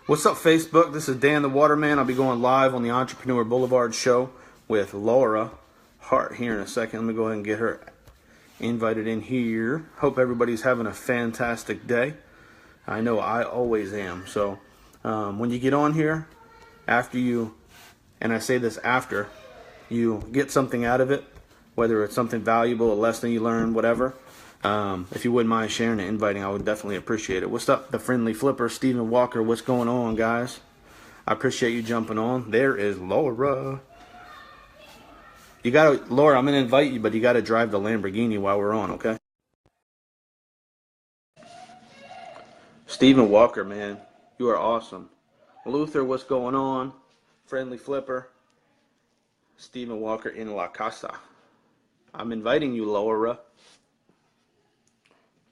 What's up, Facebook? This is Dan the Waterman. I'll be going live on the Entrepreneur Blvd Show with Laura Harte here in a second. Let me go ahead and get her invited in here. Hope everybody's having a fantastic day. I know I always am. So when you get on here, after you, and I say this after, you get something out of it, whether it's something valuable, a lesson you learn, whatever. If you wouldn't mind sharing and inviting, I would definitely appreciate it. What's up, the friendly flipper, Stephen Walker? What's going on, guys? I appreciate you jumping on. There is Laura. Laura, I'm going to invite you, but you got to drive the Lamborghini while we're on, okay? Stephen Walker, man, you are awesome. Luther, what's going on? Friendly flipper. Stephen Walker in La Casa. I'm inviting you, Laura.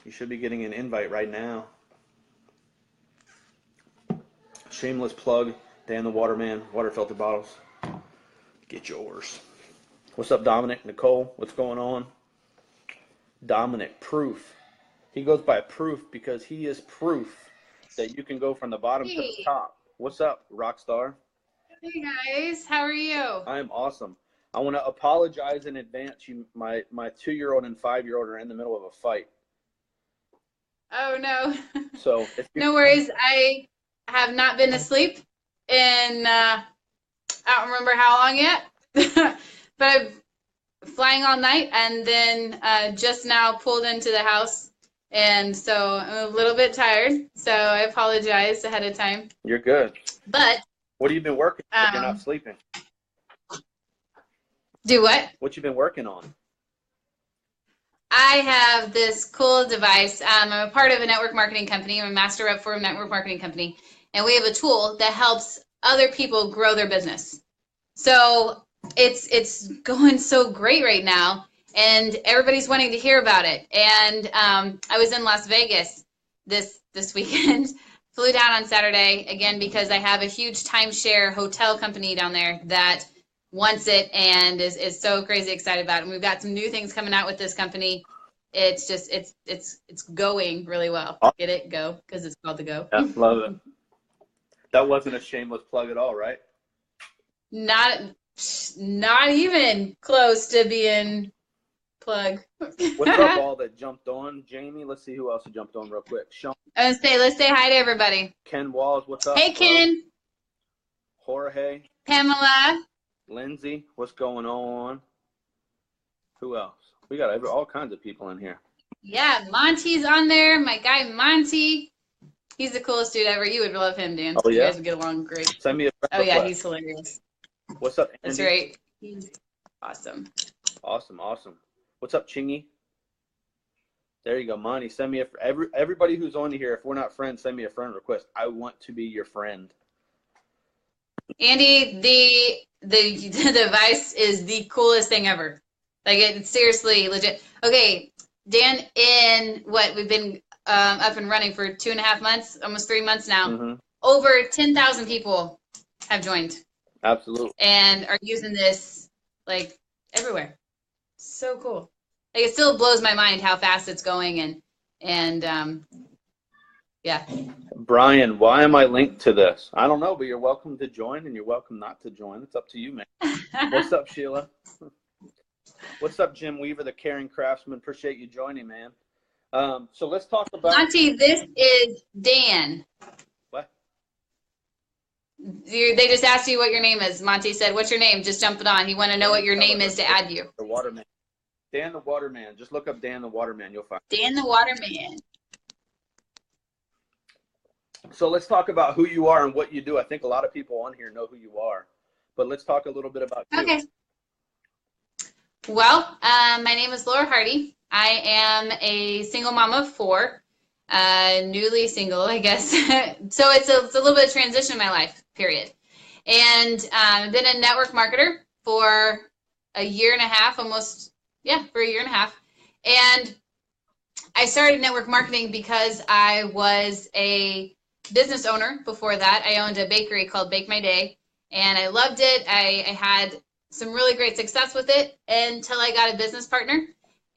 You should be getting an invite right now. Shameless plug, Dan the Waterman, water filter bottles. Get yours. What's up, Dominic? Nicole, what's going on? Dominic, proof. He goes by proof because he is proof that you can go from the bottom to the top. What's up, Rockstar? Hey guys, how are you? I am awesome. I want to apologize in advance. My 2-year-old and 5-year-old are in the middle of a fight. Oh no. So no worries. I have not been asleep in I don't remember how long yet, but I'm flying all night and then just now pulled into the house, and so I'm a little bit tired. So I apologize ahead of time. You're good. But what have you been working on if you're not sleeping? Do what? What you been working on? I have this cool device. I'm a part of a network marketing company. I'm a master rep for a network marketing company. And we have a tool that helps other people grow their business. So it's going so great right now. And everybody's wanting to hear about it. And I was in Las Vegas this weekend. Flew down on Saturday, again, because I have a huge timeshare hotel company down there that wants it and is so crazy excited about it. And we've got some new things coming out with this company. It's just it's going really well. Get it? Go, because it's called the Go. Yeah, love it. That wasn't a shameless plug at all, right? Not even close to being plug. What's up, all that jumped on? Jamie, let's see who else jumped on real quick. Sean. Let's say hi to everybody. Ken Walls, what's up? Hey, Ken. Jorge. Pamela. Lindsay, what's going on? Who else? We got all kinds of people in here. Yeah, Monty's on there. My guy Monty. He's the coolest dude ever. You would love him, Dan. Oh, yeah? You guys would get along great. Send me a friend request. Yeah, he's hilarious. What's up, Andy? That's right. He's awesome. Awesome. What's up, Chingy? There you go, Monty. Send me everybody who's on here. If we're not friends, send me a friend request. I want to be your friend. Andy, the device is the coolest thing ever. Like, it's seriously legit. Okay, Dan, we've been up and running for 2.5 months, almost 3 months now. Mm-hmm. Over 10,000 people have joined. Absolutely. And are using this like everywhere. So cool. Like, it still blows my mind how fast it's going, and yeah. Brian, why am I linked to this? I don't know, but you're welcome to join and you're welcome not to join. It's up to you, man. What's up, Sheila? What's up, Jim Weaver, the caring craftsman? Appreciate you joining, man. So let's talk about... Monty, this is Dan. What? They just asked you what your name is. Monty said, what's your name? Just jump it on. He want to know what your name is to add you. The Waterman. Dan the Waterman. Just look up Dan the Waterman. You'll find Dan the Waterman. So let's talk about who you are and what you do. I think a lot of people on here know who you are, but let's talk a little bit about you. Okay. Well, my name is Laura Harte. I am a single mom of 4, newly single, I guess. So it's a little bit of transition in my life, period. And I've been a network marketer for a year and a half, for a year and a half. And I started network marketing because I was a business owner before that. I owned a bakery called Bake My Day, and I loved it. I had some really great success with it until I got a business partner,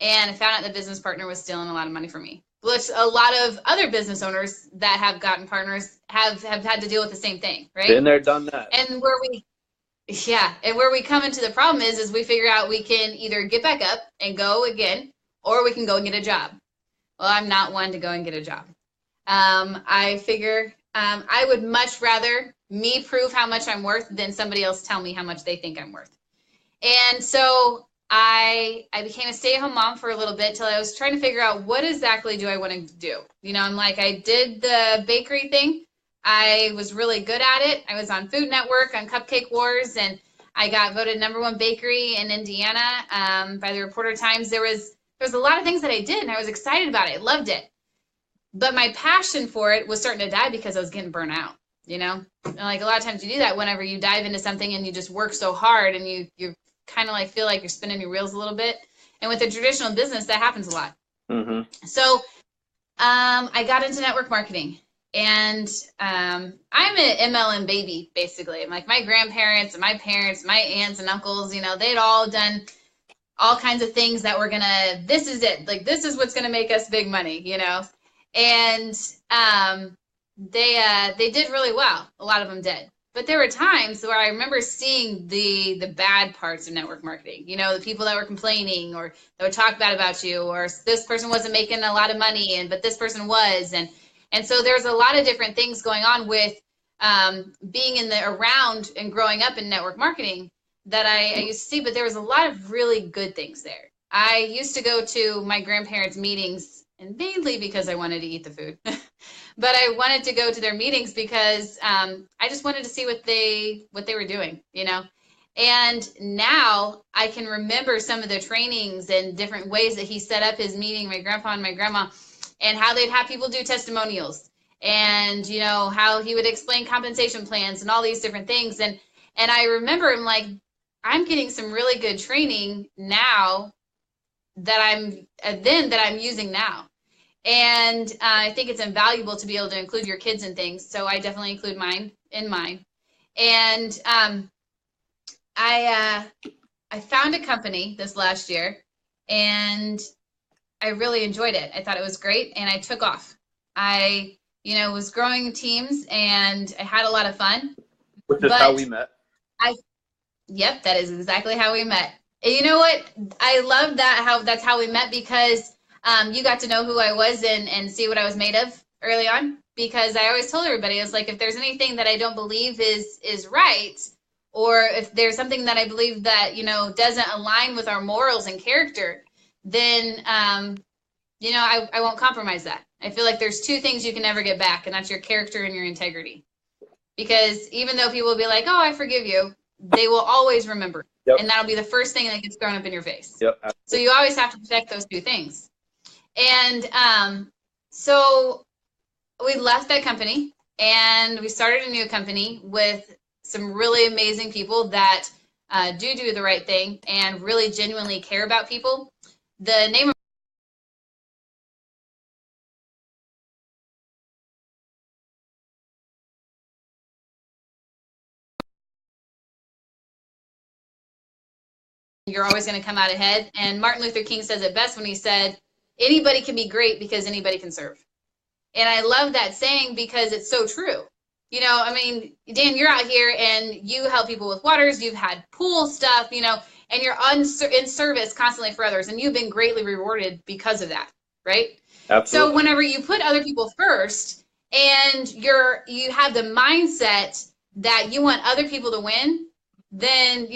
and I found out the business partner was stealing a lot of money from me. which a lot of other business owners that have gotten partners have had to deal with the same thing, right? Been there, done that. And where we come into the problem is we figure out we can either get back up and go again, or we can go and get a job. Well, I'm not one to go and get a job. I figure I would much rather me prove how much I'm worth than somebody else tell me how much they think I'm worth. And so I became a stay-at-home mom for a little bit till I was trying to figure out what exactly do I want to do. You know, I'm like, I did the bakery thing. I was really good at it. I was on Food Network, on Cupcake Wars, and I got voted #1 bakery in Indiana by the Reporter Times. There was a lot of things that I did, and I was excited about it. I loved it. But my passion for it was starting to die because I was getting burnt out, you know? And like a lot of times you do that whenever you dive into something and you just work so hard and you kind of like feel like you're spinning your wheels a little bit. And with a traditional business, that happens a lot. Mm-hmm. So I got into network marketing. And I'm an MLM baby, basically. I'm like my grandparents and my parents, my aunts and uncles, you know, they'd all done all kinds of things that were gonna, this is it, like this is what's gonna make us big money, you know. And they did really well. A lot of them did. But there were times where I remember seeing the bad parts of network marketing. You know, the people that were complaining or that would talk bad about you, or this person wasn't making a lot of money, but this person was, and so there's a lot of different things going on with being around and growing up in network marketing that I used to see, but there was a lot of really good things there. I used to go to my grandparents' meetings, and mainly because I wanted to eat the food, but I wanted to go to their meetings because I just wanted to see what they were doing, you know. And now I can remember some of the trainings and different ways that he set up his meeting, my grandpa and my grandma, and how they'd have people do testimonials, and you know how he would explain compensation plans and all these different things. And I remember him like, I'm getting some really good training now that I'm using now. And I think it's invaluable to be able to include your kids in things. So I definitely include mine in mine. And I found a company this last year, and I really enjoyed it. I thought it was great, and I took off. I, was growing teams, and I had a lot of fun. Which is how we met. Yep, that is exactly how we met. And you know what? I love that's how we met, because you got to know who I was and see what I was made of early on. Because I always told everybody, I was like, if there's anything that I don't believe is right, or if there's something that I believe that, doesn't align with our morals and character, then, I won't compromise that. I feel like there's two things you can never get back, and that's your character and your integrity. Because even though people will be like, oh, I forgive you, they will always remember. Yep. And that'll be the first thing that gets thrown up in your face. Yep. So you always have to protect those two things. And so we left that company, and we started a new company with some really amazing people that do the right thing and really genuinely care about people. The name of you're always going to come out ahead. And Martin Luther King says it best when he said, anybody can be great because anybody can serve. And I love that saying because it's so true. Dan, you're out here and you help people with waters. You've had pool stuff, and you're in service constantly for others. And you've been greatly rewarded because of that, right? Absolutely. So whenever you put other people first and you have the mindset that you want other people to win, then,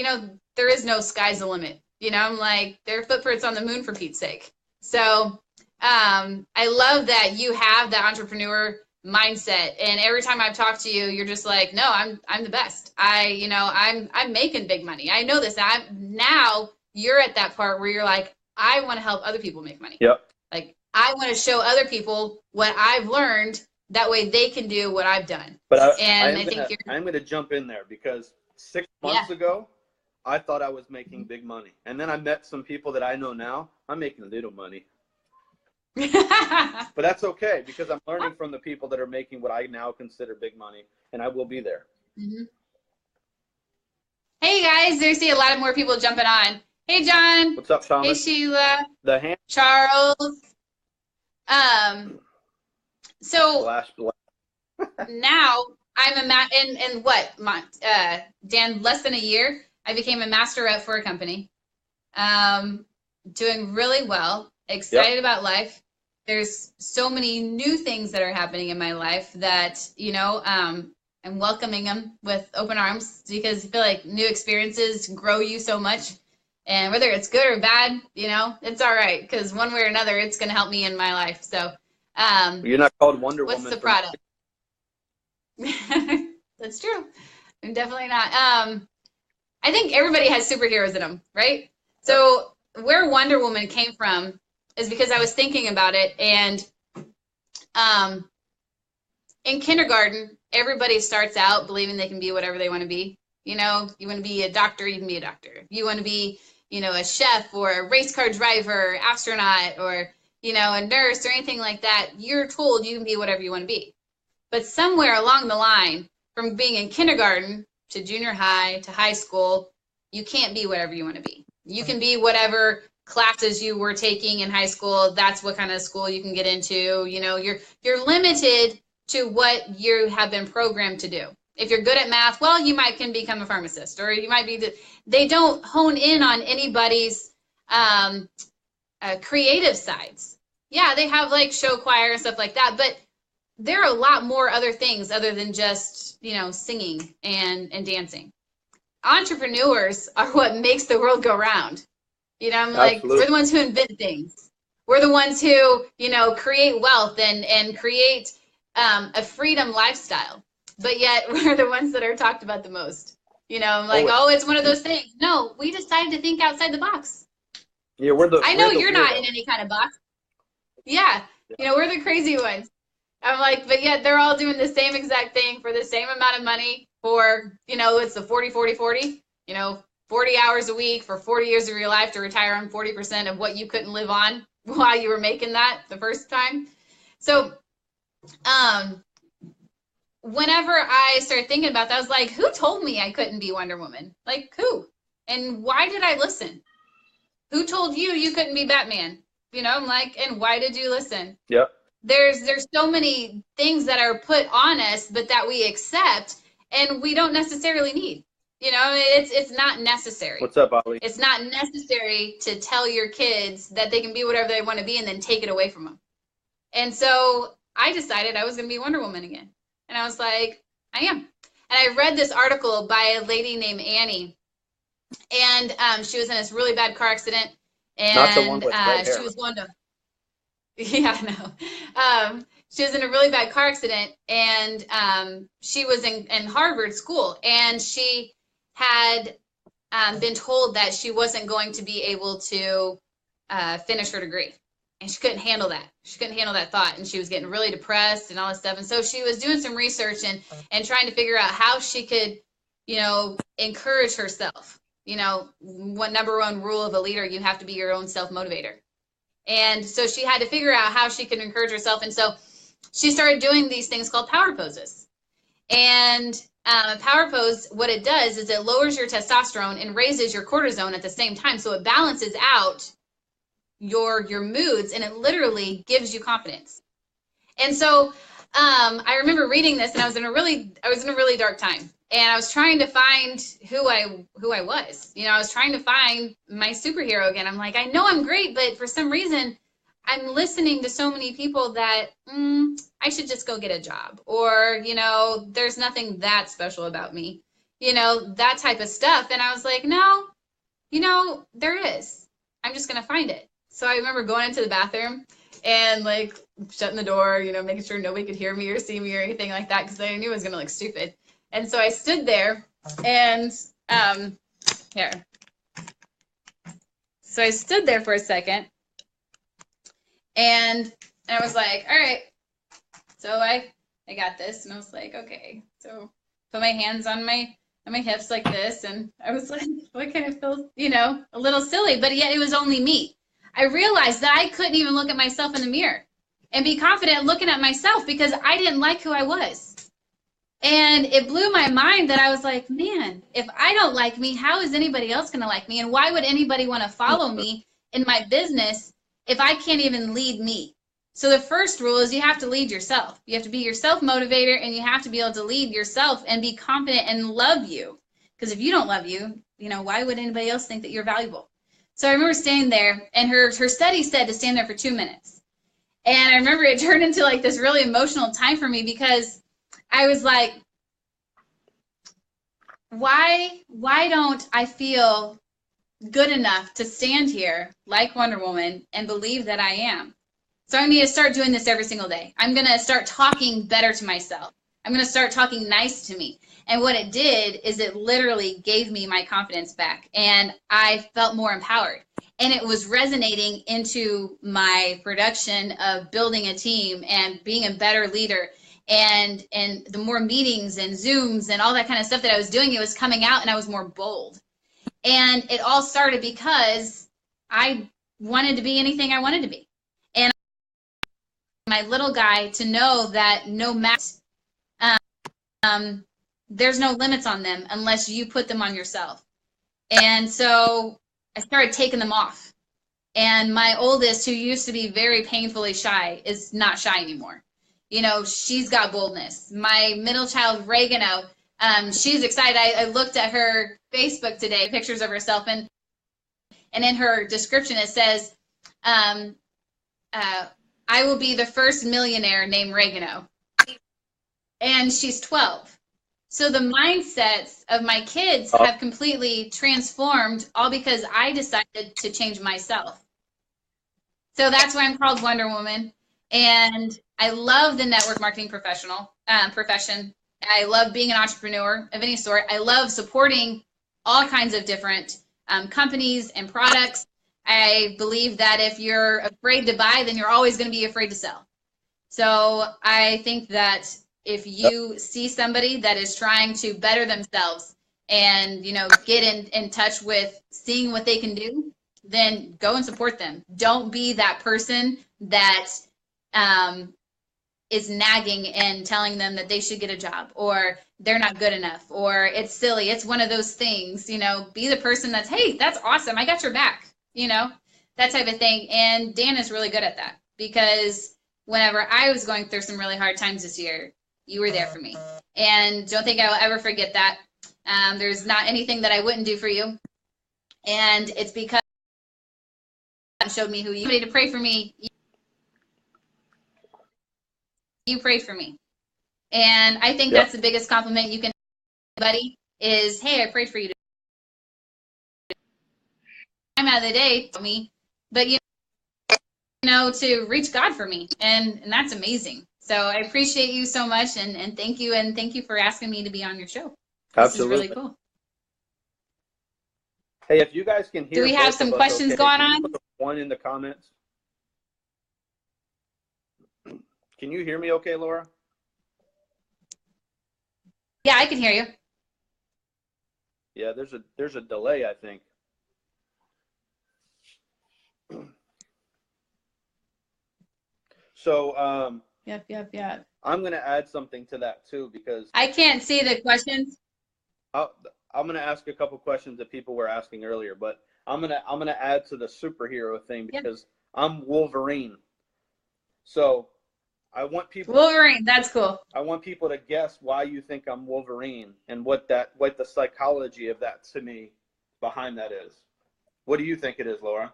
there is no sky's the limit. I'm like, there are footprints on the moon, for Pete's sake. So I love that you have that entrepreneur mindset, and every time I've talked to you, you're just like, no, I'm the best. I'm making big money. I know this. Now you're at that part where you're like, I want to help other people make money. Yep. Like, I want to show other people what I've learned. That way they can do what I've done. But I'm going to jump in there, because 6 months ago, I thought I was making big money. And then I met some people that I know now. I'm making little money. But that's okay, because I'm learning from the people that are making what I now consider big money, and I will be there. Mm-hmm. Hey guys, there's a lot of more people jumping on. Hey John. What's up, Thomas? Hey Sheila. The hand. Charles. So Flash. now I'm in what, Dan, less than a year, I became a master rep for a company. Doing really well, excited about life. There's so many new things that are happening in my life that, I'm welcoming them with open arms, because I feel like new experiences grow you so much. And whether it's good or bad, it's all right, because one way or another, it's going to help me in my life. So, you're not called Wonder Woman. What's the product? That's true. I'm definitely not. I think everybody has superheroes in them, right? So where Wonder Woman came from is because I was thinking about it, and in kindergarten, everybody starts out believing they can be whatever they want to be. You want to be a doctor, you can be a doctor. You want to be, a chef or a race car driver, astronaut, or, a nurse or anything like that. You're told you can be whatever you want to be. But somewhere along the line, from being in kindergarten to junior high to high school, you can't be whatever you want to be. You can be whatever classes you were taking in high school. That's what kind of school you can get into. You're limited to what you have been programmed to do. If you're good at math, well, you can become a pharmacist, or you might be. They don't hone in on anybody's creative sides. Yeah, they have like show choir and stuff like that, but there are a lot more other things other than just, singing and dancing. Entrepreneurs are what makes the world go round. Like, we're the ones who invent things. We're the ones who, create wealth and create a freedom lifestyle. But yet we're the ones that are talked about the most. It's one of those things. No, we decided to think outside the box. Yeah, I know you're not in any kind of box. Yeah. We're the crazy ones. I'm like, but yet they're all doing the same exact thing for the same amount of money for, it's the 40-40-40, 40 hours a week for 40 years of your life to retire on 40% of what you couldn't live on while you were making that the first time. So, whenever I started thinking about that, I was like, who told me I couldn't be Wonder Woman? Like, who? And why did I listen? Who told you couldn't be Batman? I'm like, and why did you listen? Yeah. There's so many things that are put on us, but that we accept and we don't necessarily need. It's not necessary. What's up, Ali? It's not necessary to tell your kids that they can be whatever they want to be and then take it away from them. And so I decided I was going to be Wonder Woman again. And I was like, I am. And I read this article by a lady named Annie. And she was in this really bad car accident. And not the one with red hair. She was going to... Yeah, I know. She was in a really bad car accident, and she was in Harvard school, and she had been told that she wasn't going to be able to finish her degree, and she couldn't handle that. She couldn't handle that thought, and she was getting really depressed and all this stuff. And so she was doing some research and trying to figure out how she could, encourage herself. What number one rule of a leader, you have to be your own self-motivator. And so she had to figure out how she could encourage herself. And so she started doing these things called power poses. And a power pose, what it does is it lowers your testosterone and raises your cortisone at the same time. So it balances out your moods, and it literally gives you confidence. And so I remember reading this, and I was in a really dark time. And I was trying to find who I was. I was trying to find my superhero again. I'm like, I know I'm great, but for some reason, I'm listening to so many people that I should just go get a job. Or, there's nothing that special about me. That type of stuff. And I was like, no, there is. I'm just going to find it. So I remember going into the bathroom and like shutting the door, making sure nobody could hear me or see me or anything like that, because I knew I was going to look stupid. And so I stood there and here. So I stood there for a second and I was like, all right. So I got this, and I was like, okay. So put my hands on my hips like this, and I was like, what kind of feels, a little silly, but yet it was only me. I realized that I couldn't even look at myself in the mirror and be confident looking at myself because I didn't like who I was. And it blew my mind that I was like, man, if I don't like me, how is anybody else going to like me? And why would anybody want to follow me in my business if I can't even lead me? So the first rule is you have to lead yourself. You have to be your self-motivator, and you have to be able to lead yourself and be confident and love you. Because if you don't love you, why would anybody else think that you're valuable? So I remember standing there, and her study said to stand there for 2 minutes. And I remember it turned into like this really emotional time for me, because I was like, why don't I feel good enough to stand here like Wonder Woman and believe that I am? So I need to start doing this every single day. I'm going to start talking better to myself. I'm going to start talking nice to me. And what it did is it literally gave me my confidence back, and I felt more empowered. And it was resonating into my production of building a team and being a better leader. And the more meetings and Zooms and all that kind of stuff that I was doing, it was coming out, and I was more bold. And it all started because I wanted to be anything I wanted to be. And my little guy to know that no matter, there's no limits on them unless you put them on yourself. And so I started taking them off. And my oldest, who used to be very painfully shy, is not shy anymore. She's got boldness. My middle child, Regano, she's excited. I looked at her Facebook today, pictures of herself, and in her description it says, I will be the first millionaire named Regano. And she's 12. So the mindsets of my kids have completely transformed, all because I decided to change myself. So that's why I'm called Wonder Woman. And I love the network marketing profession. I love being an entrepreneur of any sort. I love supporting all kinds of different companies and products. I believe that if you're afraid to buy, then you're always going to be afraid to sell. So I think that if you see somebody that is trying to better themselves and, get in touch with seeing what they can do, then go and support them. Don't be that person that is nagging and telling them that they should get a job, or they're not good enough, or it's silly. It's one of those things, be the person that's, hey, that's awesome, I got your back, that type of thing. And Dan is really good at that, because whenever I was going through some really hard times this year, you were there for me. And don't think I will ever forget that. There's not anything that I wouldn't do for you. And it's because God showed me who you need to pray for me. You prayed for me. And I think that's the biggest compliment you can give anybody is, hey, I prayed for you. I'm out of the day for me, but to reach God for me. And that's amazing. So I appreciate you so much, and thank you. And thank you for asking me to be on your show. Absolutely. This is really cool. Hey, if you guys can hear, do we have some questions going on? Put one in the comments. Can you hear me okay, Laura? Yeah, I can hear you. Yeah, there's a delay, I think. So Yep. I'm going to add something to that too, because I can't see the questions. I'm going to ask a couple questions that people were asking earlier, but I'm going to add to the superhero thing, because I'm Wolverine. So I want people Wolverine, that's cool. I want people to guess why you think I'm Wolverine, and what the psychology of that to me behind that is. What do you think it is, Laura?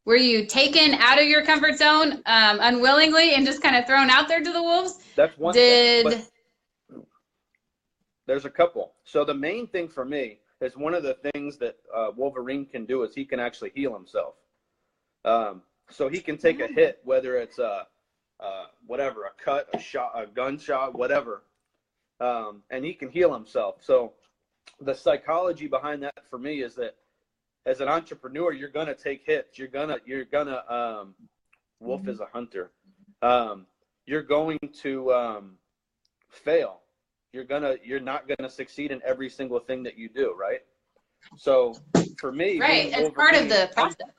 Were you taken out of your comfort zone unwillingly and just kind of thrown out there to the wolves? That's one thing, but there's a couple. So the main thing for me is, one of the things that Wolverine can do is he can actually heal himself. So he can take a hit, whether it's whatever, a cut, a shot, a gunshot, whatever, and he can heal himself. So the psychology behind that for me is that as an entrepreneur, you're gonna take hits. You're gonna wolf is a hunter. You're going to fail. You're not gonna succeed in every single thing that you do, right? So for me, right, it's part of the process.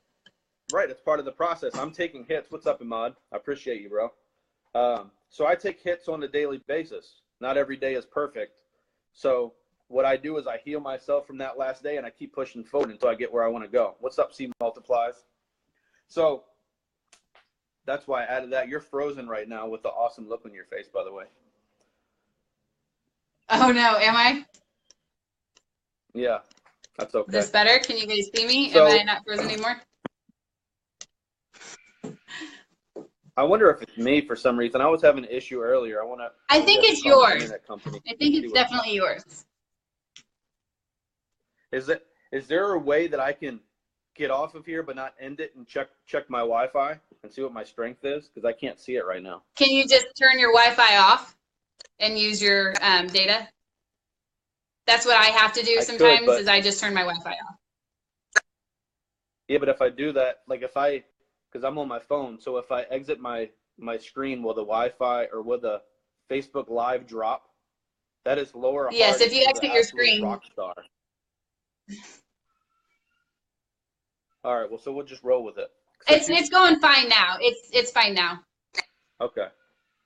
Right, it's part of the process. I'm taking hits. What's up, Imad? I appreciate you, bro. So I take hits on a daily basis. Not every day is perfect. So what I do is I heal myself from that last day, and I keep pushing forward until I get where I want to go. What's up, C Multiplies? So that's why I added that. You're frozen right now with the awesome look on your face, by the way. Oh no, am I? Yeah, that's okay. Is this better? Can you guys see me? So, am I not frozen anymore? I wonder if it's me for some reason. I was having an issue earlier. I think it's yours. I think it's definitely yours. Is there a way that I can get off of here but not end it and check my Wi-Fi and see what my strength is? Because I can't see it right now. Can you just turn your Wi-Fi off and use your data? That's what I have to do sometimes, is I just turn my Wi-Fi off. Yeah, but if I do that, like because I'm on my phone, so if I exit my screen, will the Wi-Fi or will the Facebook Live drop? That is Laura Harte. Yes, if you exit your screen. Rock star. All right, well, so we'll just roll with it. It's going fine now. It's fine now. Okay,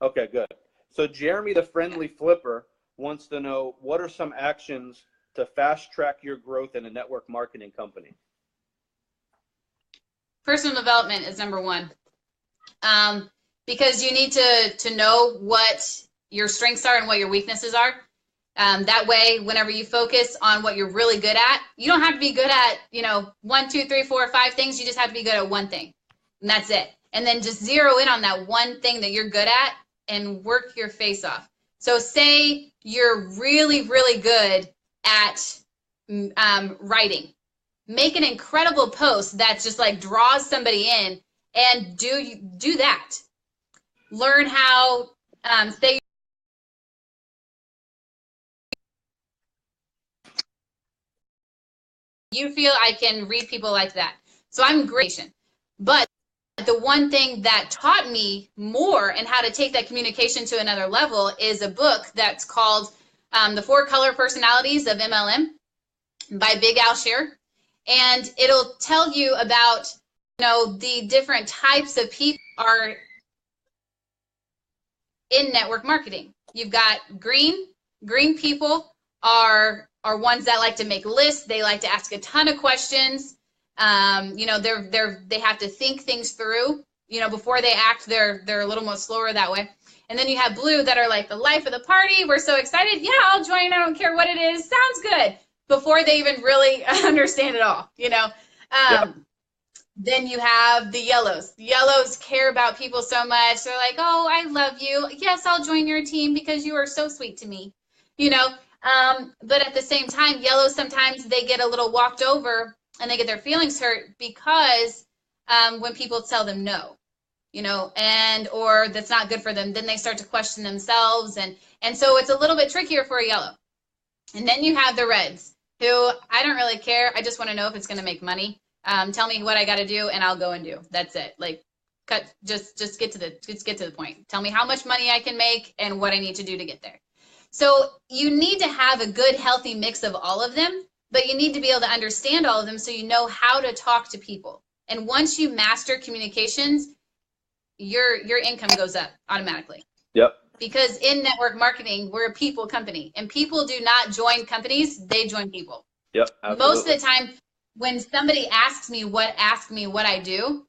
good. So Jeremy, the friendly flipper, wants to know, what are some actions to fast track your growth in a network marketing company? Personal development is number one, because you need to know what your strengths are and what your weaknesses are. That way, whenever you focus on what you're really good at, you don't have to be good at 1, 2, 3, 4, 5 things. You just have to be good at one thing, and that's it. And then just zero in on that one thing that you're good at and work your face off. So say you're really, really good at writing. Make an incredible post that just like draws somebody in, and do that. Learn how say you feel I can read people like that. So I'm great. But the one thing that taught me more and how to take that communication to another level is a book that's called The 4 Color Personalities of MLM by Big Al Shear. And it'll tell you about, the different types of people are in network marketing. You've got green people are ones that like to make lists. They like to ask a ton of questions. They have to think things through, before they act. They're a little more slower that way. And then you have blue that are like the life of the party. We're so excited. Yeah, I'll join. I don't care what it is. Sounds good. Before they even really understand it all, Yeah. Then you have the yellows. The yellows care about people so much. They're like, oh, I love you. Yes, I'll join your team because you are so sweet to me, but at the same time, yellows, sometimes they get a little walked over and they get their feelings hurt because when people tell them no, or that's not good for them, then they start to question themselves. And so it's a little bit trickier for a yellow. And then you have the reds, who I don't really care. I just want to know if it's going to make money. Tell me what I got to do and I'll go and do. That's it. Like, just get to the point. Tell me how much money I can make and what I need to do to get there. So you need to have a good, healthy mix of all of them, but you need to be able to understand all of them so you know how to talk to people. And once you master communications, your income goes up automatically. Yep. Because in network marketing, we're a people company, and people do not join companies, they join people. Yep. Absolutely. Most of the time, when somebody asks me what I do,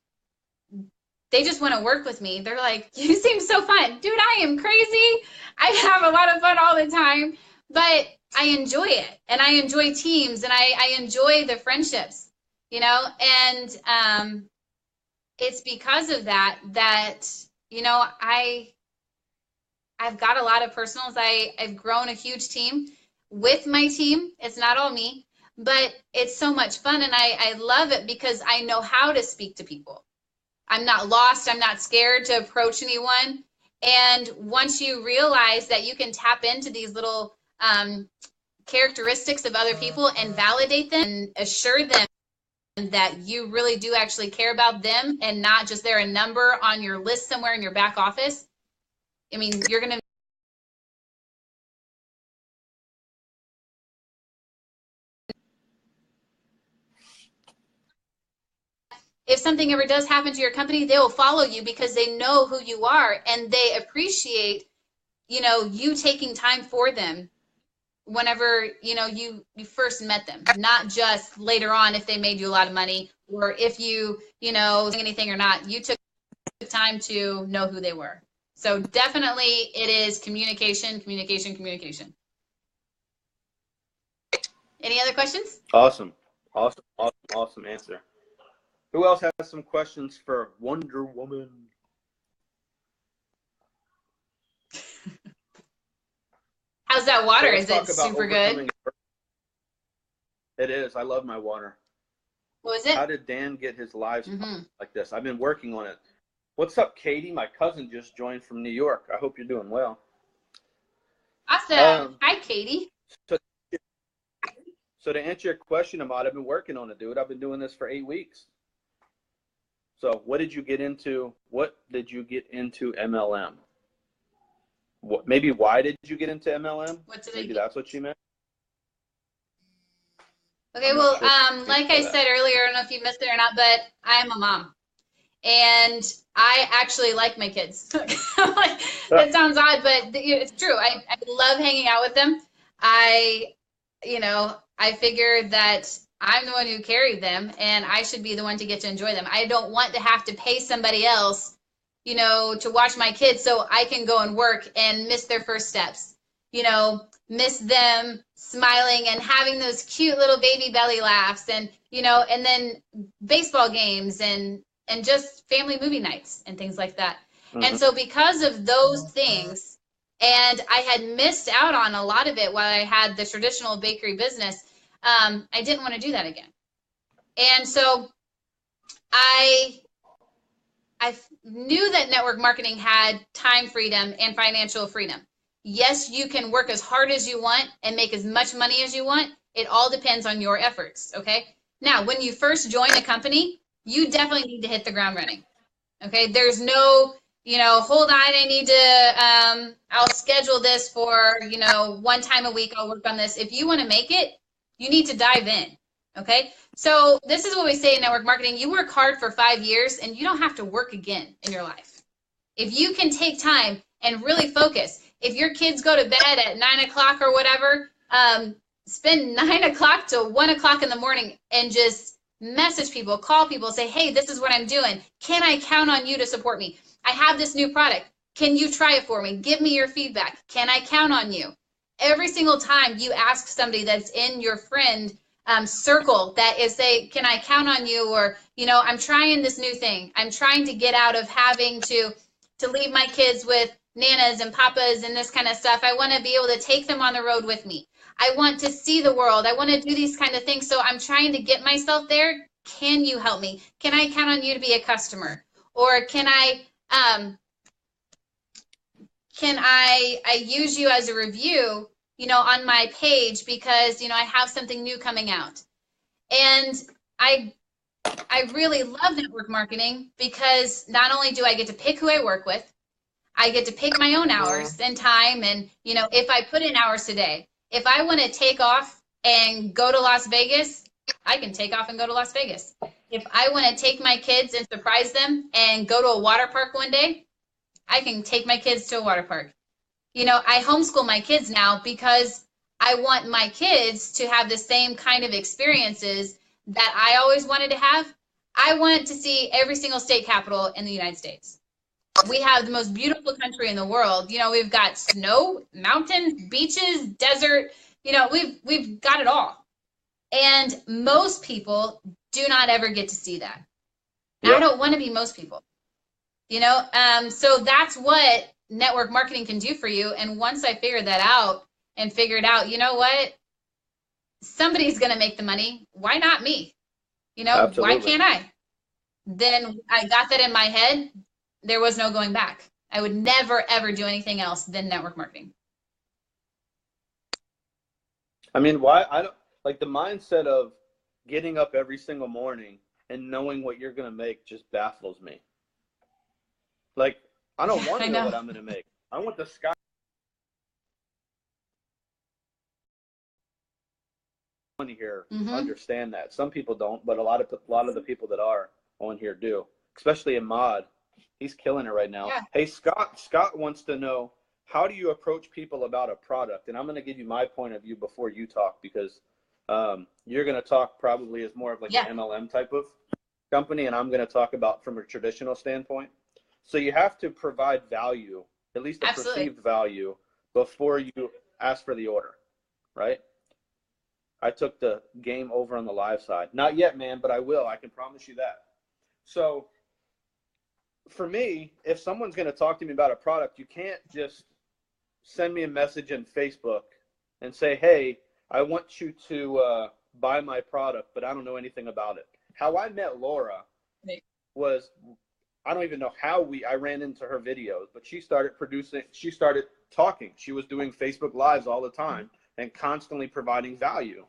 they just want to work with me. They're like, you seem so fun. Dude, I am crazy. I have a lot of fun all the time, but I enjoy it. And I enjoy teams, and I enjoy the friendships, and it's because of that, I've got a lot of personals. I've grown a huge team with my team. It's not all me, but it's so much fun. And I love it because I know how to speak to people. I'm not lost. I'm not scared to approach anyone. And once you realize that you can tap into these little characteristics of other people and validate them and assure them that you really do actually care about them and not just they're a number on your list somewhere in your back office, I mean, you're going to if something ever does happen to your company, they will follow you because they know who you are and they appreciate, you taking time for them whenever, you know, you first met them, not just later on if they made you a lot of money or if you know, anything or not. You took time to know who they were. So definitely it is communication, communication, communication. Any other questions? Awesome. Awesome. Awesome. Awesome answer. Who else has some questions for Wonder Woman? How's that water? So is it super good? It is. I love my water. What was it? How did Dan get his lives like this? I've been working on it. What's up, Katie? My cousin just joined from New York. I hope you're doing well. Awesome. Hi, Katie. So to answer your question, Ahmad, I've been working on it, dude. I've been doing this for 8 weeks. So what did you get into? What did you get into MLM? Maybe why did you get into MLM? Maybe that's what she meant. Okay, well, like I said earlier, I don't know if you missed it or not, but I'm a mom. And I actually like my kids. That sounds odd, but it's true. I love hanging out with them. I figured that I'm the one who carried them, and I should be the one to get to enjoy them. I don't want to have to pay somebody else, you know, to watch my kids so I can go and work and miss their first steps, you know, miss them smiling and having those cute little baby belly laughs and, you know, and then baseball games and just family movie nights and things like that. And so because of those things, and I had missed out on a lot of it while I had the traditional bakery business, I didn't want to do that again. And so I knew that network marketing had time freedom and financial freedom. Yes, you can work as hard as you want and make as much money as you want. It all depends on your efforts, okay? Now, when you first join a company, you definitely need to hit the ground running, okay? There's no, you know, hold on, I need to, I'll schedule this for, you know, one time a week, I'll work on this. If you want to make it, you need to dive in, okay? So this is what we say in network marketing. You work hard for 5 years and you don't have to work again in your life. If you can take time and really focus, if your kids go to bed at 9 o'clock or whatever, spend 9 o'clock to 1 o'clock in the morning and just message people, call people, say, hey, this is what I'm doing. Can I count on you to support me? I have this new product. Can you try it for me? Give me your feedback. Can I count on you? Every single time you ask somebody that's in your friend circle that is, say, can I count on you? Or, you know, I'm trying this new thing. I'm trying to get out of having to leave my kids with nanas and papas and this kind of stuff. I want to be able to take them on the road with me. I want to see the world. I want to do these kind of things. So I'm trying to get myself there. Can you help me? Can I count on you to be a customer? Or can I use you as a review, you know, on my page because, you know, I have something new coming out. And I really love network marketing because not only do I get to pick who I work with, I get to pick my own hours and time. And, you know, if I put in hours today, if I want to take off and go to Las Vegas, I can take off and go to Las Vegas. If I want to take my kids and surprise them and go to a water park one day, I can take my kids to a water park. You know, I homeschool my kids now because I want my kids to have the same kind of experiences that I always wanted to have. I wanted to see every single state capital in the United States. We have the most beautiful country in the world. You know, we've got snow, mountains, beaches, desert. You know, we've got it all. And most people do not ever get to see that. Yep. I don't want to be most people. You know, so that's what network marketing can do for you. And once I figured that out and figured out, you know what, somebody's going to make the money. Why not me? You know, Absolutely. Why can't I? Then I got that in my head. There was no going back. I would never, ever do anything else than network marketing. I mean, why? I don't like the mindset of getting up every single morning and knowing what you're going to make just baffles me. Like, I don't want to know what I'm going to make. I want the sky. On here understand that. Some people don't, but a lot of the people that are on here do. Especially Ahmad. He's killing it right now. Yeah. Hey, Scott wants to know, how do you approach people about a product? And I'm going to give you my point of view before you talk, because you're going to talk probably as more of like an MLM type of company, and I'm going to talk about from a traditional standpoint. So you have to provide value, at least a perceived value, before you ask for the order, right? I took the game over on the live side. Not yet, man, but I will. I can promise you that. So for me, if someone's going to talk to me about a product, you can't just send me a message in Facebook and say, hey, I want you to buy my product, but I don't know anything about it. How I met Laura was, I don't even know how I ran into her videos, but she started talking. She was doing Facebook Lives all the time and constantly providing value.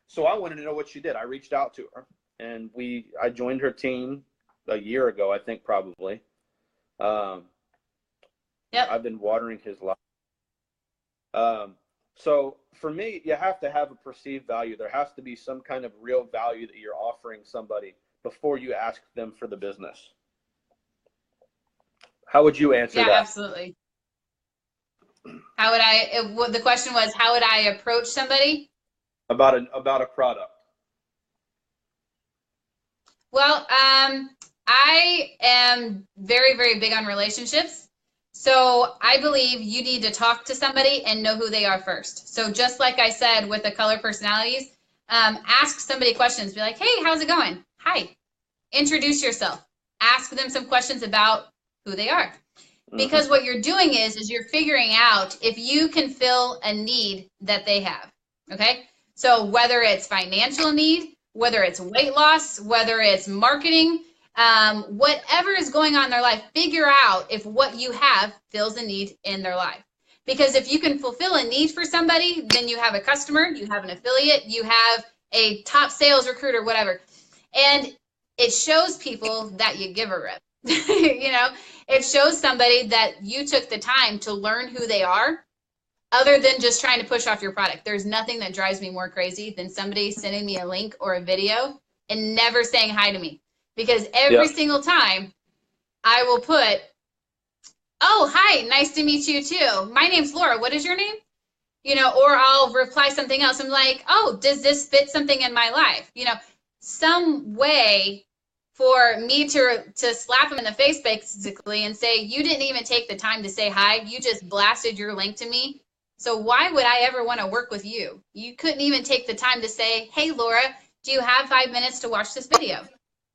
So I wanted to know what she did. I reached out to her, and I joined her team a year ago, I think, probably. I've been watering his life. So for me, you have to have a perceived value. There has to be some kind of real value that you're offering somebody before you ask them for the business. How would you answer that? Yeah, absolutely. How would the question was, how would I approach somebody? About a product. Well, I am very, very big on relationships. So I believe you need to talk to somebody and know who they are first. So just like I said with the color personalities, ask somebody questions. Be like, hey, how's it going? Hi. Introduce yourself. Ask them some questions about who they are. Because what you're doing is you're figuring out if you can fill a need that they have. Okay? So whether it's financial need, whether it's weight loss, whether it's marketing, whatever is going on in their life, figure out if what you have fills a need in their life. Because if you can fulfill a need for somebody, then you have a customer, you have an affiliate, you have a top sales recruiter, whatever. And it shows people that you give a rip. You know, it shows somebody that you took the time to learn who they are, other than just trying to push off your product. There's nothing that drives me more crazy than somebody sending me a link or a video and never saying hi to me. Because every single time I will put, oh, hi, nice to meet you too. My name's Laura. What is your name? You know, or I'll reply something else. I'm like, oh, does this fit something in my life? You know, some way for me to slap them in the face basically and say, you didn't even take the time to say hi. You just blasted your link to me. So why would I ever want to work with you? You couldn't even take the time to say, hey, Laura, do you have 5 minutes to watch this video?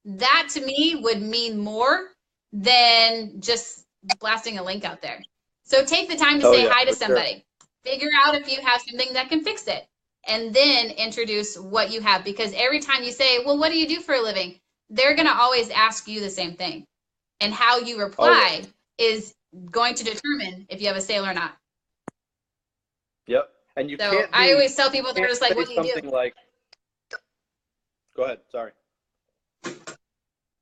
That to me would mean more than just blasting a link out there. So take the time to say hi to somebody. Figure out if you have something that can fix it. And then introduce what you have. Because every time you say, well, what do you do for a living? They're going to always ask you the same thing. And how you reply is going to determine if you have a sale or not. Yep. And you can't. I always tell people, they're just like, what do you do? Like, go ahead. Sorry.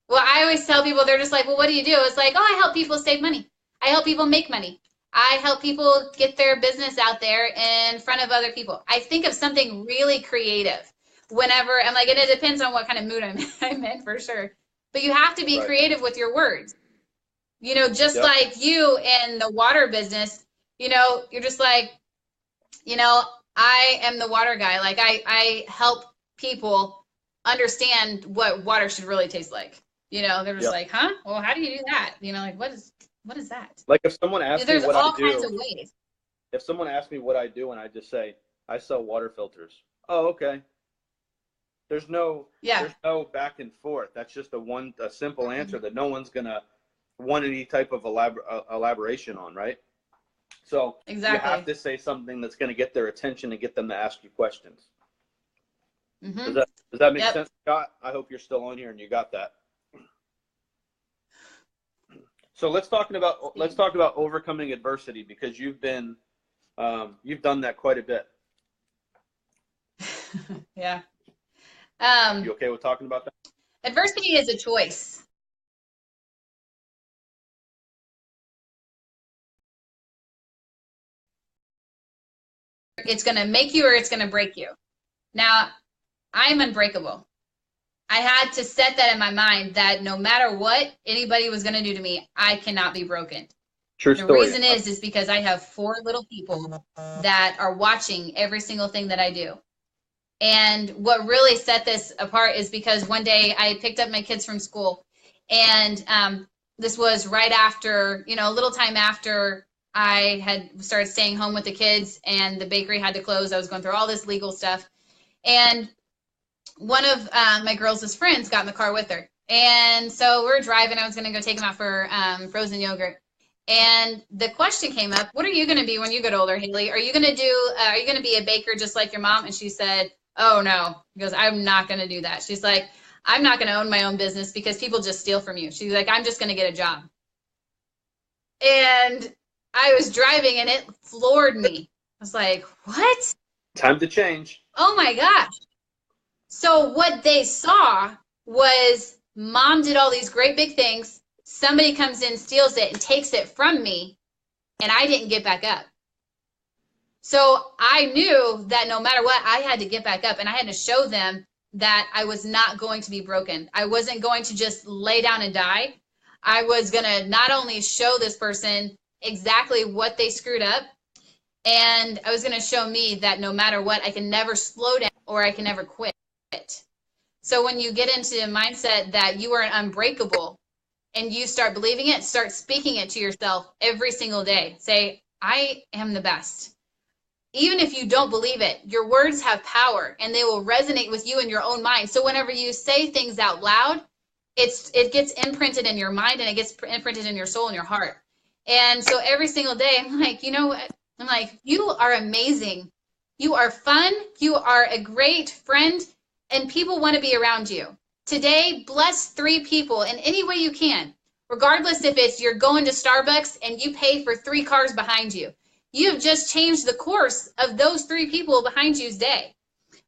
Well, I always tell people, they're just like, well, what do you do? It's like, oh, I help people save money. I help people make money. I help people get their business out there in front of other people. I think of something really creative whenever I'm like, and it depends on what kind of mood I'm in for sure. But you have to be creative with your words. You know, just like you in the water business, you know, you're just like, you know, I am the water guy. Like I help people understand what water should really taste like. You know, they're just like, huh? Well, how do you do that? You know, like what is that? Like if someone asks me what I do. There's all kinds of ways. If someone asks me what I do and I just say, I sell water filters. Oh, okay. There's no back and forth. That's just a simple answer that no one's gonna want any type of elaboration on, right? So you have to say something that's gonna get their attention and get them to ask you questions. Does that make sense, Scott? I hope you're still on here and you got that. So let's talk about overcoming adversity, because you've done that quite a bit. Yeah. You okay with talking about that? Adversity is a choice. It's going to make you or it's going to break you. Now, I'm unbreakable. I had to set that in my mind that no matter what anybody was going to do to me, I cannot be broken. True The story. reason is because I have 4 little people that are watching every single thing that I do. And what really set this apart is because one day I picked up my kids from school, and this was right after, a little time after I had started staying home with the kids and the bakery had to close. I was going through all this legal stuff. And one of my girls' friends got in the car with her. And so we were driving. I was going to go take them out for frozen yogurt. And the question came up, what are you going to be when you get older, Haley? Are you going to be a baker just like your mom? And she said, oh, no. He goes, I'm not going to do that. She's like, I'm not going to own my own business because people just steal from you. She's like, I'm just going to get a job. And I was driving and it floored me. I was like, what? Time to change. Oh my gosh. So what they saw was mom did all these great big things. Somebody comes in, steals it, and takes it from me, and I didn't get back up. So I knew that no matter what, I had to get back up, and I had to show them that I was not going to be broken. I wasn't going to just lay down and die. I was going to not only show this person exactly what they screwed up, and I was going to show me that no matter what, I can never slow down or I can never quit. So when you get into a mindset that you are unbreakable and you start believing it, start speaking it to yourself every single day. Say, I am the best. Even if you don't believe it, your words have power and they will resonate with you in your own mind. So whenever you say things out loud, it gets imprinted in your mind and it gets imprinted in your soul and your heart. And so every single day, I'm like, you know what? I'm like, you are amazing. You are fun. You are a great friend. And people want to be around you. Today, bless 3 people in any way you can, regardless if it's you're going to Starbucks and you pay for 3 cars behind you. You've just changed the course of those 3 people behind you's day,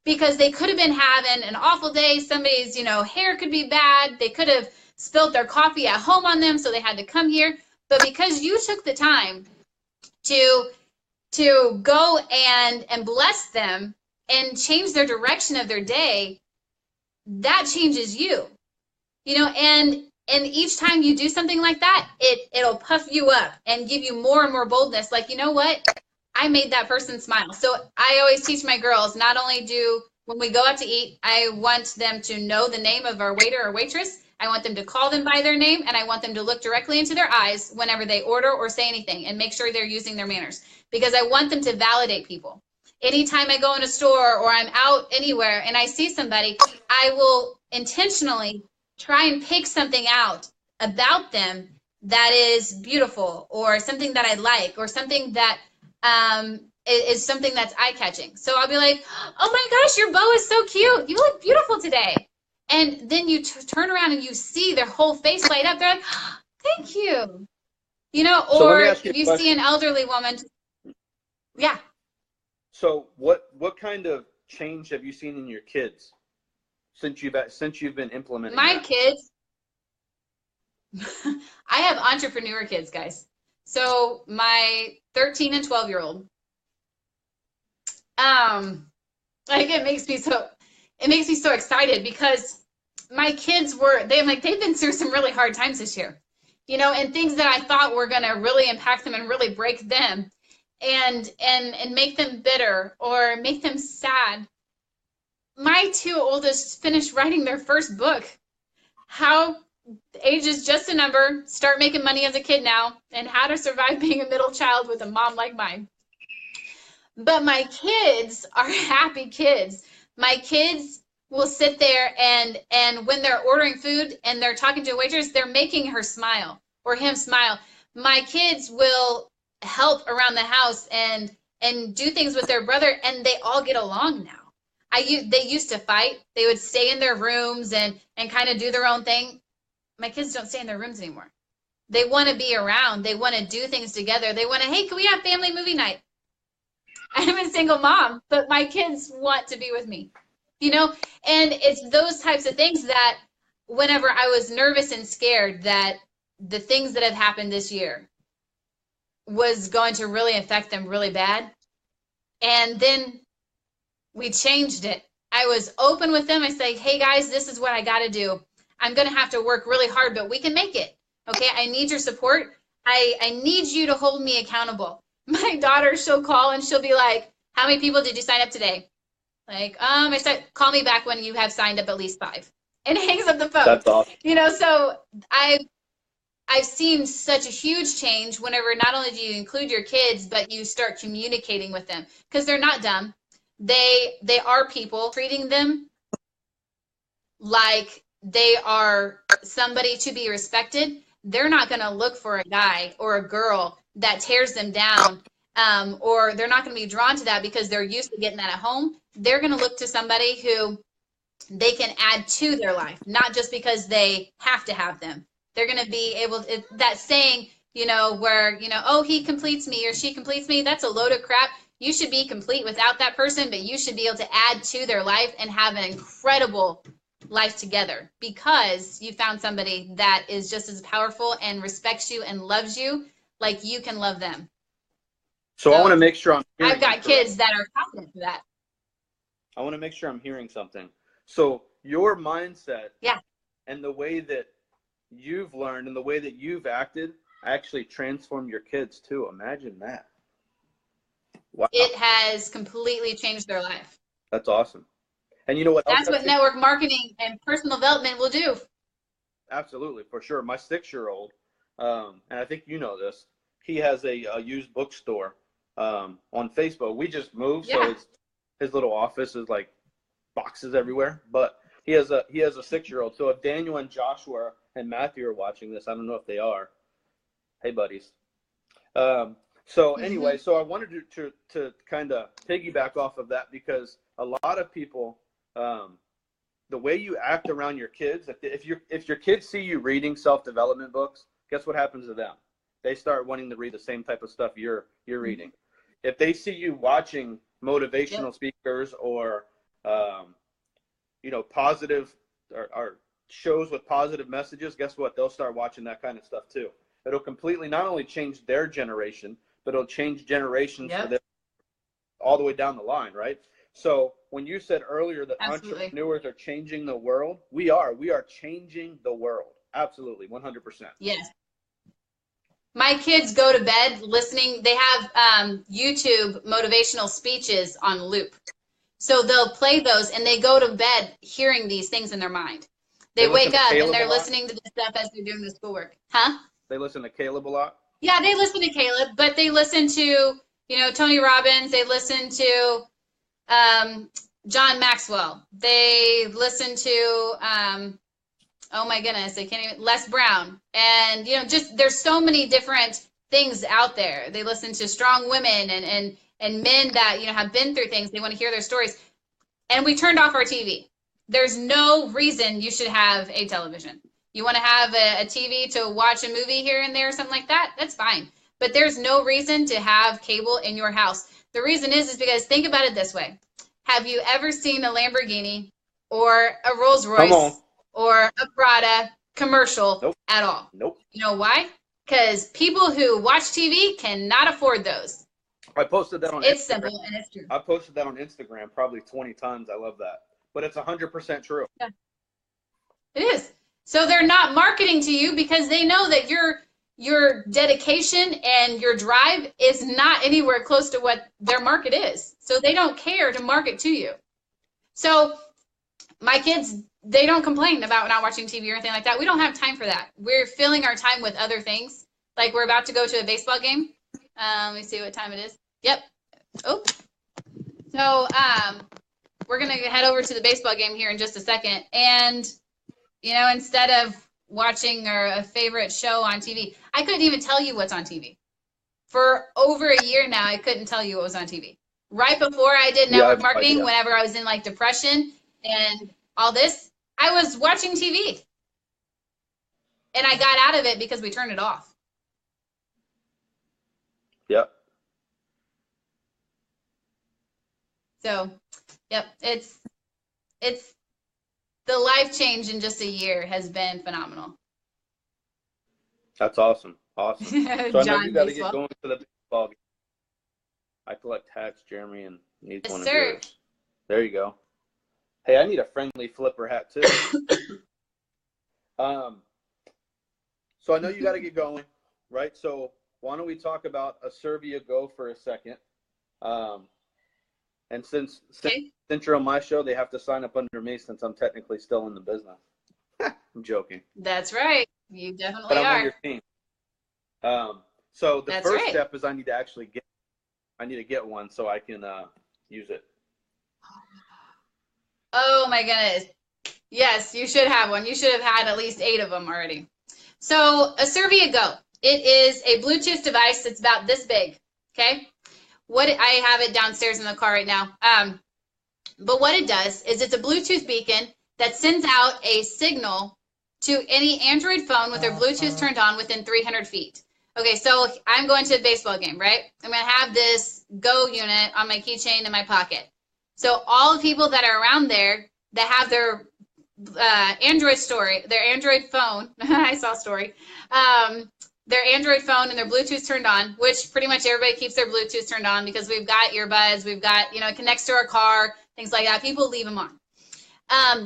because they could have been having an awful day. Somebody's, hair could be bad. They could have spilled their coffee at home on them, so they had to come here. But because you took the time to go and bless them and change their direction of their day, that changes you, and each time you do something like that, it'll puff you up and give you more and more boldness. Like, you know what? I made that person smile. So I always teach my girls, not only when we go out to eat, I want them to know the name of our waiter or waitress. I want them to call them by their name, and I want them to look directly into their eyes whenever they order or say anything and make sure they're using their manners, because I want them to validate people. Anytime I go in a store or I'm out anywhere and I see somebody, I will intentionally try and pick something out about them that is beautiful, or something that I like, or something that is something that's eye-catching. So I'll be like, oh my gosh, your bow is so cute. You look beautiful today. And then you turn around and you see their whole face light up. They're like, oh, thank you. Or if you see an elderly woman. Yeah. So what kind of change have you seen in your kids since you've been implementing my that? Kids? I have entrepreneur kids, guys. So my 13 and 12-year-old, it makes me so excited, because my kids they've been through some really hard times this year, and things that I thought were going to really impact them and really break them and make them bitter or make them sad. My 2 oldest finished writing their first book. How age is just a number. Start making money as a kid now, and how to survive being a middle child with a mom like mine. But my kids are happy kids. My kids will sit there and when they're ordering food and they're talking to a waitress, they're making her smile or him smile. My kids will help around the house and do things with their brother, and they all get along now. They used to fight. They would stay in their rooms and kind of do their own thing. My kids don't stay in their rooms anymore. They want to be around. They want to do things together. They want to, hey, can we have family movie night? I'm a single mom, but my kids want to be with me, and it's those types of things that whenever I was nervous and scared that the things that have happened this year was going to really affect them really bad. And then we changed it. I was open with them. I said, hey guys, this is what I got to do. I'm going to have to work really hard, but we can make it. Okay. I need your support. I need you to hold me accountable. My daughter, she'll call and she'll be like, how many people did you sign up today? Like, I said, call me back when you have signed up at least 5, and hangs up the phone. That's awesome. You know, so I've seen such a huge change whenever not only do you include your kids, but you start communicating with them, because they're not dumb. They are people. Treating them like they are somebody to be respected. They're not going to look for a guy or a girl that tears them down, or they're not going to be drawn to that because they're used to getting that at home. They're going to look to somebody who they can add to their life, not just because they have to have them. They're going to be able to, that saying, you know, where, you know, oh, he completes me or she completes me. That's a load of crap. You should be complete without that person, but you should be able to add to their life and have an incredible life together because you found somebody that is just as powerful and respects you and loves you like you can love them. So I want to make sure I've got kids that are confident for that. I want to make sure I'm hearing something. So your mindset, yeah, and the way that you've learned and the way that you've acted actually transformed your kids too. Imagine that. Wow. It has completely changed their life. That's awesome. And you know what? That's what network marketing and personal development will do. Absolutely, for sure. My 6-year-old, and I think you know this, he has a used bookstore on Facebook. We just moved, so his little office is like boxes everywhere. But he has a 6-year-old. So if Daniel and Joshua and Matthew are watching this, I don't know if they are. Hey, buddies. So anyway, so I wanted to kind of piggyback off of that because a lot of people, the way you act around your kids, if your kids see you reading self-development books, guess what happens to them? They start wanting to read the same type of stuff you're reading. If they see you watching motivational speakers or positive or shows with positive messages, guess what? They'll start watching that kind of stuff too. It'll completely not only change their generation, but it'll change generations for them all the way down the line, right? So when you said earlier that entrepreneurs are changing the world, we are changing the world. Absolutely, 100%. Yes. My kids go to bed listening. They have YouTube motivational speeches on loop. So they'll play those and they go to bed hearing these things in their mind. They wake up and they're listening to this stuff as they're doing the schoolwork. Huh? They listen to Caleb a lot? Yeah, they listen to Caleb, but they listen to, Tony Robbins. They listen to John Maxwell. They listen to, oh my goodness, I can't even, Les Brown. And, just there's so many different things out there. They listen to strong women and men that, have been through things. They want to hear their stories. And we turned off our TV. There's no reason you should have a television. You want to have a TV to watch a movie here and there or something like that? That's fine. But there's no reason to have cable in your house. The reason is because think about it this way. Have you ever seen a Lamborghini or a Rolls Royce or a Prada commercial at all? Nope. You know why? Because people who watch TV cannot afford those. I posted that on Instagram. It's simple and it's true. I posted that on Instagram probably 20 times. I love that. But it's 100% true. Yeah. It is. So they're not marketing to you because they know that your dedication and your drive is not anywhere close to what their market is. So they don't care to market to you. So my kids, they don't complain about not watching TV or anything like that. We don't have time for that. We're filling our time with other things. Like we're about to go to a baseball game. Let me see what time it is. Yep. Oh. So we're going to head over to the baseball game here in just a second. And instead of watching a favorite show on TV, I couldn't even tell you what's on TV. For over a year now, I couldn't tell you what was on TV. Right before I did network marketing, whenever I was in like depression and all this, I was watching TV. And I got out of it because we turned it off. Yep. So, yep, it's the life change in just a year has been phenomenal. That's awesome. Awesome. So I know you got to get going to the baseball game. I collect hats, Jeremy, and needs one of yours. There you go. Hey, I need a friendly flipper hat too. So I know you got to get going. right? So why don't we talk about a Servia Go for a second? And since you're on my show, they have to sign up under me since I'm technically still in the business. I'm joking. That's right. You definitely but I'm are. on your team. So the That's first right. step is I need to get one so I can use it. Oh my goodness. Yes, you should have one. You should have had at least 8 of them already. So a Servia Go, it is a Bluetooth device that's about this big. Okay. I have it downstairs in the car right now. But what it does is it's a Bluetooth beacon that sends out a signal to any Android phone with their Bluetooth turned on within 300 feet. Okay, so I'm going to a baseball game, right? I'm going to have this Go unit on my keychain in my pocket. So all the people that are around there that have their Android phone, I saw story, their Android phone and their Bluetooth turned on, which pretty much everybody keeps their Bluetooth turned on because we've got earbuds, we've got, it connects to our car, things like that. People leave them on.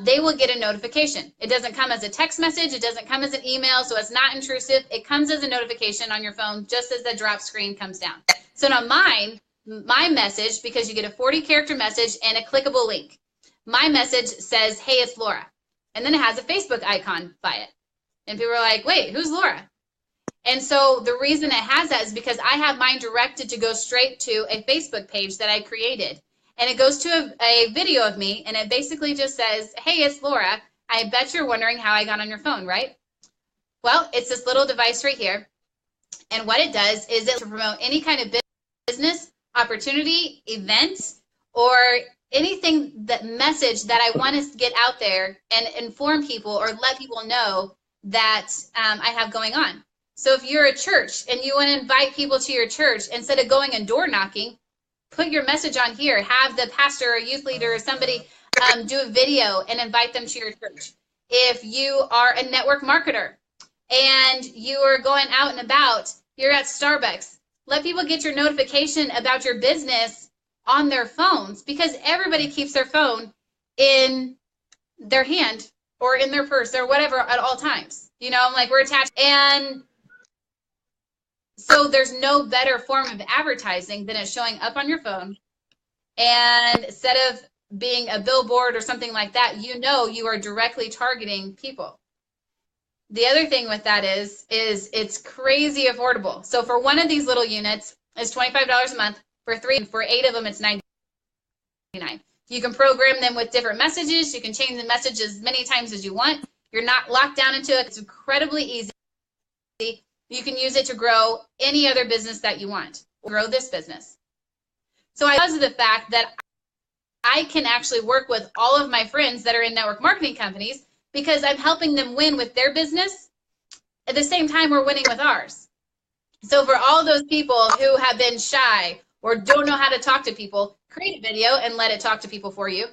They will get a notification. It doesn't come as a text message. It doesn't come as an email, so it's not intrusive. It comes as a notification on your phone just as the drop screen comes down. So now my message, because you get a 40-character message and a clickable link, my message says, hey, it's Laura. And then it has a Facebook icon by it. And people are like, wait, who's Laura? And so the reason it has that is because I have mine directed to go straight to a Facebook page that I created. And it goes to a video of me, and it basically just says, hey, it's Laura. I bet you're wondering how I got on your phone, right? Well, it's this little device right here. And what it does is it to promote any kind of business, opportunity, event, or anything, that message that I want to get out there and inform people or let people know that I have going on. So if you're a church and you want to invite people to your church, instead of going and door knocking, put your message on here. Have the pastor or youth leader or somebody do a video and invite them to your church. If you are a network marketer and you are going out and about, you're at Starbucks, let people get your notification about your business on their phones, because everybody keeps their phone in their hand or in their purse or whatever at all times. Like we're attached. And so there's no better form of advertising than it showing up on your phone. And instead of being a billboard or something like that, you are directly targeting people. The other thing with that is it's crazy affordable. So for one of these little units, it's $25 a month. For 8 of them, it's $99. You can program them with different messages. You can change the message as many times as you want. You're not locked down into it. It's incredibly easy. You can use it to grow any other business that you want, or grow this business. So because of the fact that I can actually work with all of my friends that are in network marketing companies, because I'm helping them win with their business, at the same time we're winning with ours. So for all those people who have been shy or don't know how to talk to people, create a video and let it talk to people for you.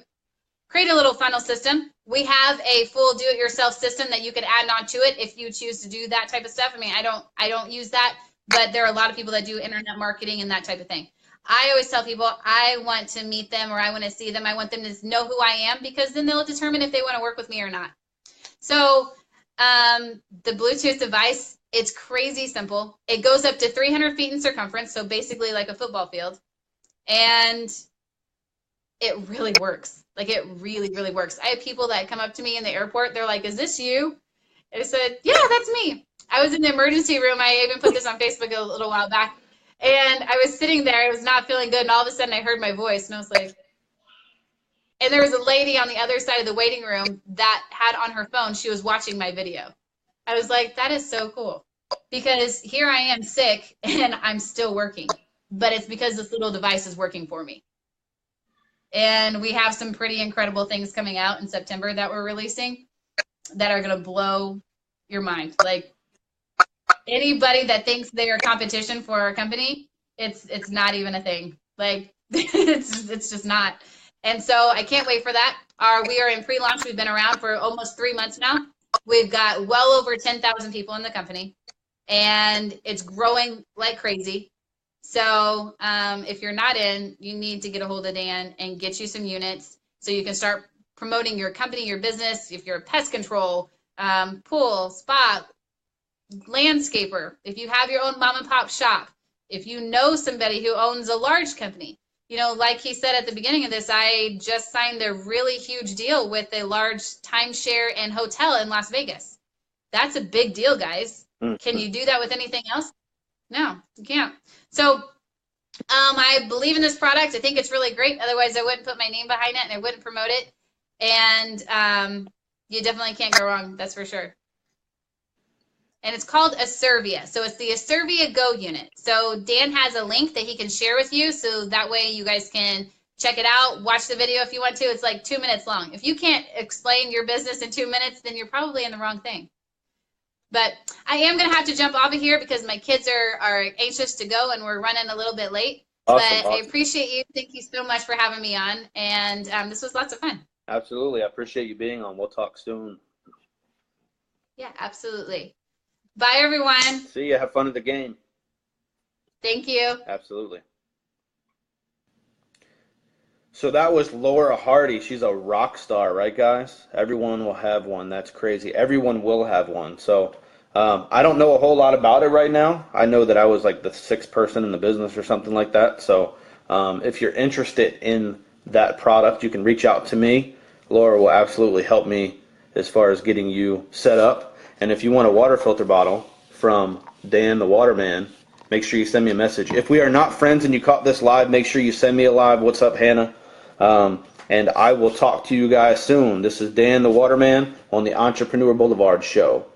Create a little funnel system. We have a full do-it-yourself system that you can add on to it if you choose to do that type of stuff. I mean, I don't use that, but there are a lot of people that do internet marketing and that type of thing. I always tell people I want to meet them, or I want to see them. I want them to know who I am, because then they'll determine if they want to work with me or not. So the Bluetooth device, it's crazy simple. It goes up to 300 feet in circumference, so basically like a football field. And it really works. Like, it really, really works. I have people that come up to me in the airport. They're like, is this you? And I said, yeah, that's me. I was in the emergency room. I even put this on Facebook a little while back. And I was sitting there. I was not feeling good. And all of a sudden I heard my voice. And I was like, and there was a lady on the other side of the waiting room that had on her phone, she was watching my video. I was like, that is so cool. Because here I am sick and I'm still working. But it's because this little device is working for me. And we have some pretty incredible things coming out in September that we're releasing that are going to blow your mind. Like, anybody that thinks they're competition for our company, it's not even a thing. Like, it's just not. And so I can't wait for that. We are in pre-launch. We've been around for almost 3 months now. We've got well over 10,000 people in the company, and it's growing like crazy. So if you're not in, you need to get a hold of Dan and get you some units so you can start promoting your company, your business. If you're pest control, pool, spa, landscaper, if you have your own mom and pop shop, if you know somebody who owns a large company, you know, like he said at the beginning of this, I just signed a really huge deal with a large timeshare and hotel in Las Vegas. That's a big deal, guys. Can you do that with anything else? No, you can't. So I believe in this product. I think it's really great. Otherwise, I wouldn't put my name behind it and I wouldn't promote it. And you definitely can't go wrong. That's for sure. And it's called Acervia. So it's the Acervia Go unit. So Dan has a link that he can share with you. So that way you guys can check it out. Watch the video if you want to. It's like 2 minutes long. If you can't explain your business in 2 minutes, then you're probably in the wrong thing. But I am going to have to jump off of here because my kids are anxious to go and we're running a little bit late. Awesome, I appreciate you. Thank you so much for having me on. And this was lots of fun. Absolutely. I appreciate you being on. We'll talk soon. Yeah, absolutely. Bye, everyone. See you. Have fun at the game. Thank you. Absolutely. So that was Laura Harte. She's a rock star, right, guys? Everyone will have one. That's crazy. Everyone will have one. So I don't know a whole lot about it right now. I know that I was like the 6th person in the business or something like that. So if you're interested in that product, you can reach out to me. Laura will absolutely help me as far as getting you set up. And if you want a water filter bottle from Dan the Waterman, make sure you send me a message. If we are not friends and you caught this live, make sure you send me a live. What's up, Hannah? And I will talk to you guys soon. This is Dan the Waterman on the Entrepreneur Blvd Show.